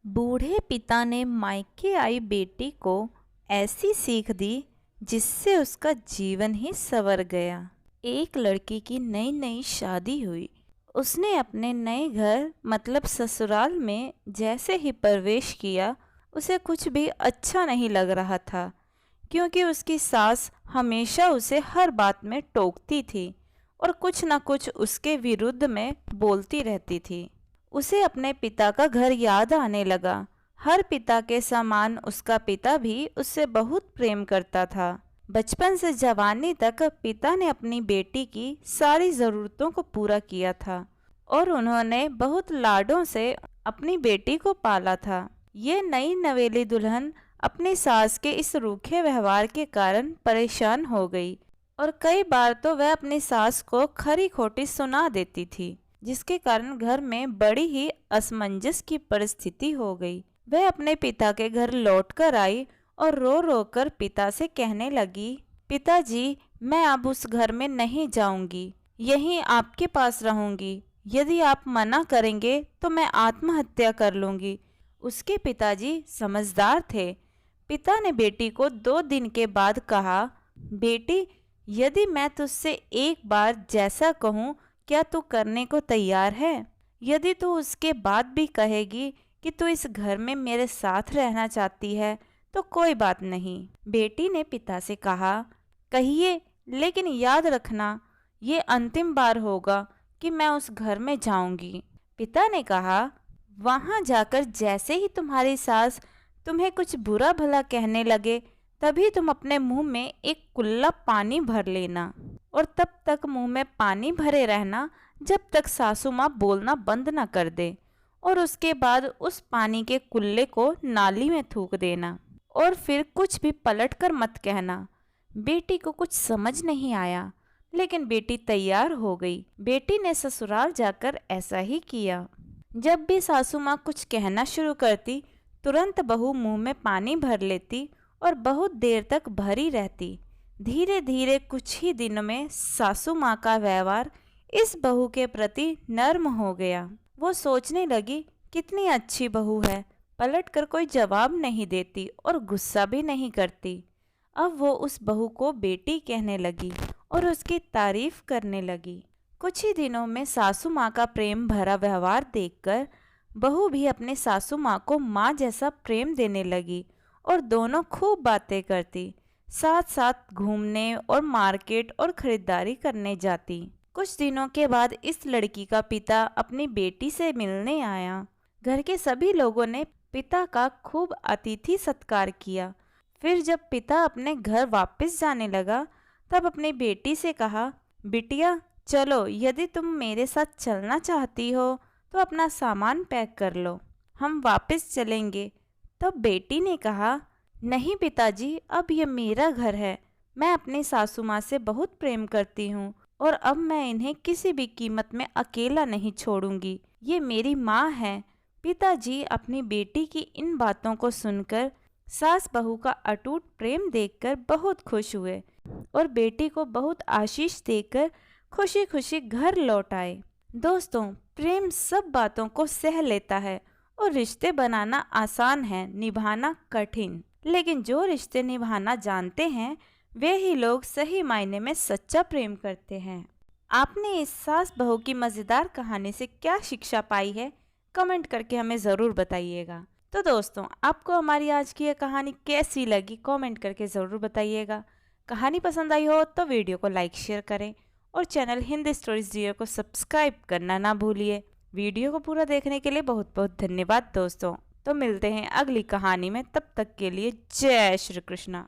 बूढ़े पिता ने मायके आई बेटी को ऐसी सीख दी जिससे उसका जीवन ही संवर गया। एक लड़की की नई नई शादी हुई। उसने अपने नए घर मतलब ससुराल में जैसे ही प्रवेश किया उसे कुछ भी अच्छा नहीं लग रहा था, क्योंकि उसकी सास हमेशा उसे हर बात में टोकती थी और कुछ न कुछ उसके विरुद्ध में बोलती रहती थी। उसे अपने पिता का घर याद आने लगा। हर पिता के समान उसका पिता भी उससे बहुत प्रेम करता था। बचपन से जवानी तक पिता ने अपनी बेटी की सारी ज़रूरतों को पूरा किया था और उन्होंने बहुत लाडों से अपनी बेटी को पाला था। ये नई नवेली दुल्हन अपनी सास के इस रूखे व्यवहार के कारण परेशान हो गई और कई बार तो वह अपनी सास को खरी खोटी सुना देती थी, जिसके कारण घर में बड़ी ही असमंजस की परिस्थिति हो गई। वह अपने पिता के घर लौटकर आई और रो रो कर पिता से कहने लगी, पिताजी, मैं अब उस घर में नहीं जाऊंगी, यहीं आपके पास रहूंगी। यदि आप मना करेंगे तो मैं आत्महत्या कर लूंगी। उसके पिताजी समझदार थे। पिता ने बेटी को 2 दिन के बाद कहा, बेटी, यदि मैं तुझसे एक बार जैसा कहूँ क्या तू करने को तैयार है? यदि तू उसके बाद भी कहेगी कि तू इस घर में मेरे साथ रहना चाहती है तो कोई बात नहीं। बेटी ने पिता से कहा, कहिए, लेकिन याद रखना ये अंतिम बार होगा कि मैं उस घर में जाऊंगी। पिता ने कहा, वहां जाकर जैसे ही तुम्हारी सास तुम्हें कुछ बुरा भला कहने लगे तभी तुम अपने मुंह में एक कुल्ला पानी भर लेना और तब तक मुंह में पानी भरे रहना जब तक सासू माँ बोलना बंद न कर दे, और उसके बाद उस पानी के कुल्ले को नाली में थूक देना और फिर कुछ भी पलट कर मत कहना। बेटी को कुछ समझ नहीं आया, लेकिन बेटी तैयार हो गई। बेटी ने ससुराल जाकर ऐसा ही किया। जब भी सासू माँ कुछ कहना शुरू करती तुरंत बहू मुंह में पानी भर लेती और बहुत देर तक भरी रहती। धीरे धीरे कुछ ही दिनों में सासू माँ का व्यवहार इस बहू के प्रति नर्म हो गया। वो सोचने लगी, कितनी अच्छी बहू है, पलट कर कोई जवाब नहीं देती और गुस्सा भी नहीं करती। अब वो उस बहू को बेटी कहने लगी और उसकी तारीफ करने लगी। कुछ ही दिनों में सासू माँ का प्रेम भरा व्यवहार देखकर बहू भी अपने सासू माँ को माँ जैसा प्रेम देने लगी और दोनों खूब बातें करती, साथ साथ घूमने और मार्केट और खरीदारी करने जाती। कुछ दिनों के बाद इस लड़की का पिता अपनी बेटी से मिलने आया। घर के सभी लोगों ने पिता का खूब अतिथि सत्कार किया। फिर जब पिता अपने घर वापस जाने लगा तब अपनी बेटी से कहा, बिटिया चलो, यदि तुम मेरे साथ चलना चाहती हो तो अपना सामान पैक कर लो, हम वापस चलेंगे। तब बेटी ने कहा, नहीं पिताजी, अब ये मेरा घर है, मैं अपनी सासू माँ से बहुत प्रेम करती हूँ और अब मैं इन्हें किसी भी कीमत में अकेला नहीं छोड़ूंगी, ये मेरी माँ है। पिताजी अपनी बेटी की इन बातों को सुनकर सास बहू का अटूट प्रेम देखकर बहुत खुश हुए और बेटी को बहुत आशीष देकर खुशी खुशी घर लौट आए। दोस्तों, प्रेम सब बातों को सह लेता है और रिश्ते बनाना आसान है, निभाना कठिन। लेकिन जो रिश्ते निभाना जानते हैं वे ही लोग सही मायने में सच्चा प्रेम करते हैं। आपने इस सास बहू की मज़ेदार कहानी से क्या शिक्षा पाई है, कमेंट करके हमें ज़रूर बताइएगा। तो दोस्तों, आपको हमारी आज की यह कहानी कैसी लगी कमेंट करके ज़रूर बताइएगा। कहानी पसंद आई हो तो वीडियो को लाइक शेयर करें और चैनल हिंदी स्टोरीज डियर को सब्सक्राइब करना ना भूलिए। वीडियो को पूरा देखने के लिए बहुत बहुत धन्यवाद दोस्तों। तो मिलते हैं अगली कहानी में, तब तक के लिए जय श्री कृष्णा।